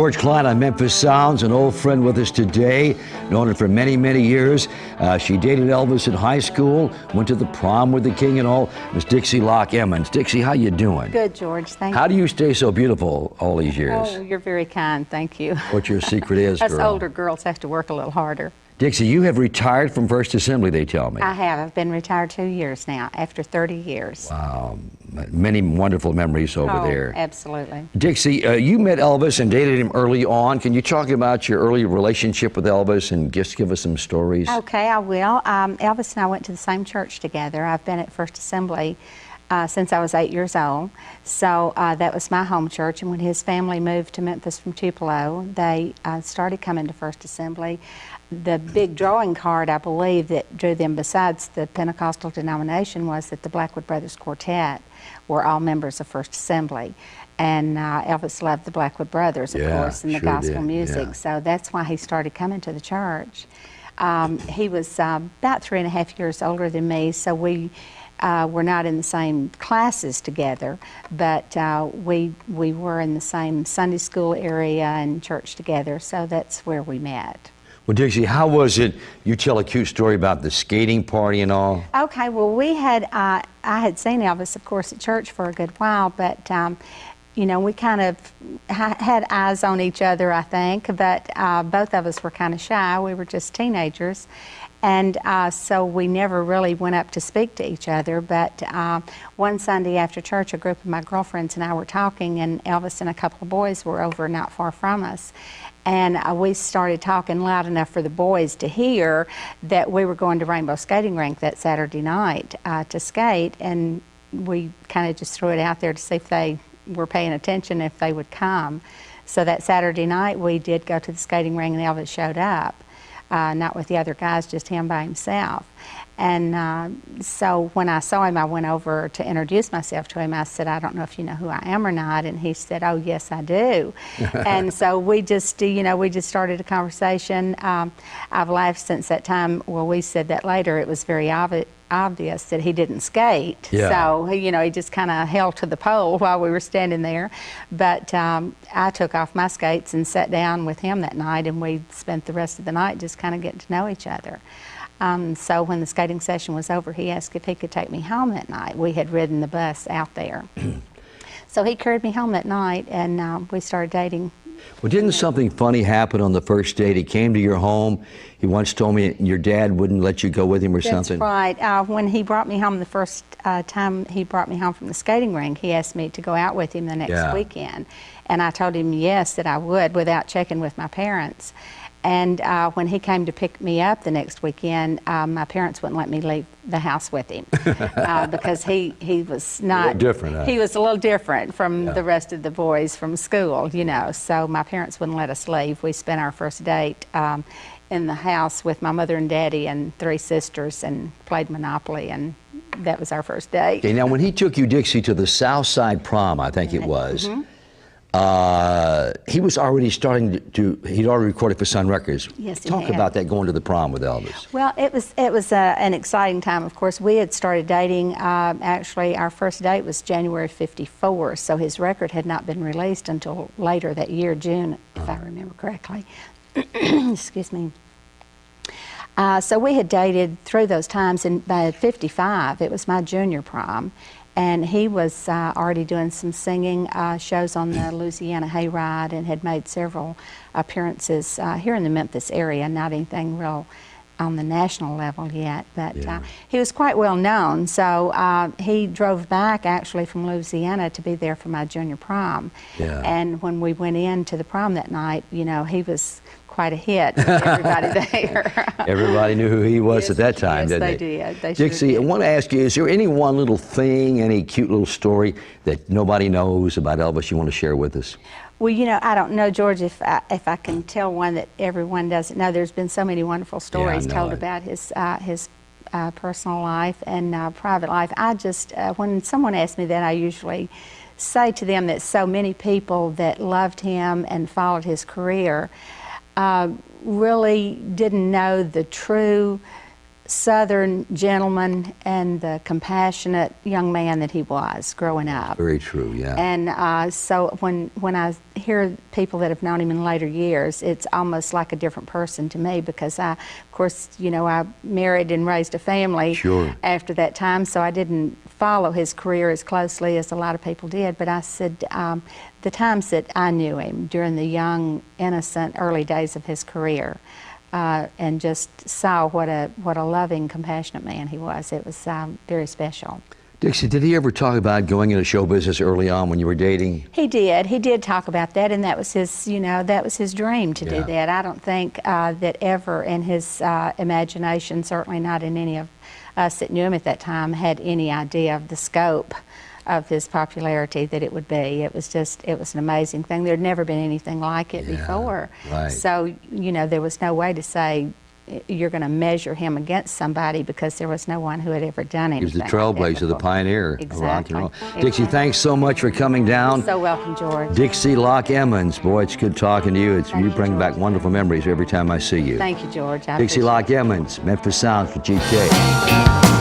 George Klein on Memphis Sounds, an old friend with us today, known her for many, many years. She dated Elvis in high school, went to the prom with the king and all. Miss Dixie Locke Emmons. Dixie, how you doing? Good, George. Thank you. How do you stay so beautiful all these years? Oh, you're very kind. Thank you. What your secret is, Us girl? older girls have to work a little harder. Dixie, you have retired from First Assembly, they tell me. I have. I've been retired 2 years now, after 30 years. Wow. Many wonderful memories over there. Absolutely. Dixie, you met Elvis and dated him early on. Can you talk about your early relationship with Elvis and just give us some stories? Okay, I will. Elvis and I went to the same church together. I've been at First Assembly since I was 8 years old. So that was my home church. And when his family moved to Memphis from Tupelo, they started coming to First Assembly. The big drawing card, I believe, that drew them besides the Pentecostal denomination was that the Blackwood Brothers Quartet were all members of First Assembly. And Elvis loved the Blackwood Brothers, of course, and the gospel music. So that's why he started coming to the church. He was about 3.5 years older than me, so we were not in the same classes together, but we were in the same Sunday school area and church together, so that's where we met. Well, Dixie, how was it? You tell a cute story about the skating party and all. Okay, well, we had, I had seen Elvis, of course, at church for a good while, but, you know, we kind of had eyes on each other, I think, but both of us were kind of shy. We were just teenagers. And so we never really went up to speak to each other, but one Sunday after church, a group of my girlfriends and I were talking, and Elvis and a couple of boys were over not far from us. And we started talking loud enough for the boys to hear that we were going to Rainbow Skating Rink that Saturday night to skate, and we kind of just threw it out there to see if they were paying attention, if they would come. So that Saturday night we did go to the skating ring, and Elvis showed up. Not with the other guys, just him by himself. And so when I saw him, I went over to introduce myself to him. I said, I don't know if you know who I am or not. And he said, oh, yes, I do. And so we just, you know, we just started a conversation. I've laughed since that time. Well, we said that later. It was very obvious that he didn't skate. Yeah. So, you know, he just kind of held to the pole while we were standing there. But I took off my skates and sat down with him that night, and we spent the rest of the night just kind of getting to know each other. So when the skating session was over, he asked if he could take me home that night. We had ridden the bus out there. So he carried me home that night, and we started dating. Well, didn't something funny happen on the first date? He came to your home. He once told me your dad wouldn't let you go with him or something. That's right. When he brought me home the first time he brought me home from the skating rink, he asked me to go out with him the next weekend. And I told him yes, that I would, without checking with my parents. And when he came to pick me up the next weekend, my parents wouldn't let me leave the house with him because he was not... A little different, huh? He was a little different from the rest of the boys from school, you know, so my parents wouldn't let us leave. We spent our first date in the house with my mother and daddy and 3 sisters and played Monopoly, and that was our first date. Okay, now when he took you, Dixie, to the South Side Prom, I think it was, he was already starting he'd already recorded for Sun Records. Yes, he Talk had. about that, going to the prom with Elvis. Well, it was an exciting time. Of course, we had started dating. Actually, our first date was January '54, so his record had not been released until later that year, June, if I remember correctly. Excuse me. So we had dated through those times, and by '55, it was my junior prom. And he was already doing some singing shows on the Louisiana Hayride and had made several appearances here in the Memphis area, not anything real on the national level yet, but he was quite well known. So he drove back actually from Louisiana to be there for my junior prom. Yeah. And when we went into the prom that night, you know, he was quite a hit with everybody there. Everybody knew who he was at that time, didn't they? Yes, they did. Dixie, I want to ask you, is there any one little thing, any cute little story that nobody knows about Elvis you want to share with us? Well, you know, I don't know, George, if I can tell one that everyone doesn't know. There's been so many wonderful stories told about his personal life and private life. I just, when someone asks me that, I usually say to them that so many people that loved him and followed his career really didn't know the true Southern gentleman and the compassionate young man that he was growing up. Very true, yeah. And so when I hear people that have known him in later years, it's almost like a different person to me, because of course, you know, I married and raised a family after that time, so I didn't follow his career as closely as a lot of people did. But I said, the times that I knew him during the young, innocent, early days of his career, and just saw what a loving, compassionate man he was. It was very special. Dixie, did he ever talk about going into show business early on when you were dating? He did. He did talk about that, and that was his, you know, that was his dream to do that. I don't think that ever in his imagination, certainly not in any of us that knew him at that time, had any idea of the scope of his popularity that it would be. It was just, it was an amazing thing. There'd never been anything like it before. Right. So, you know, there was no way to say you're going to measure him against somebody, because there was no one who had ever done anything. He was the trailblazer, the pioneer of rock and roll. Exactly. Dixie, thanks so much for coming down. You're so welcome, George. Dixie Locke Emmons. Boy, it's good talking to you. You bring back wonderful memories every time I see you. Thank you, George. Dixie Locke Emmons, Memphis Sound for GK.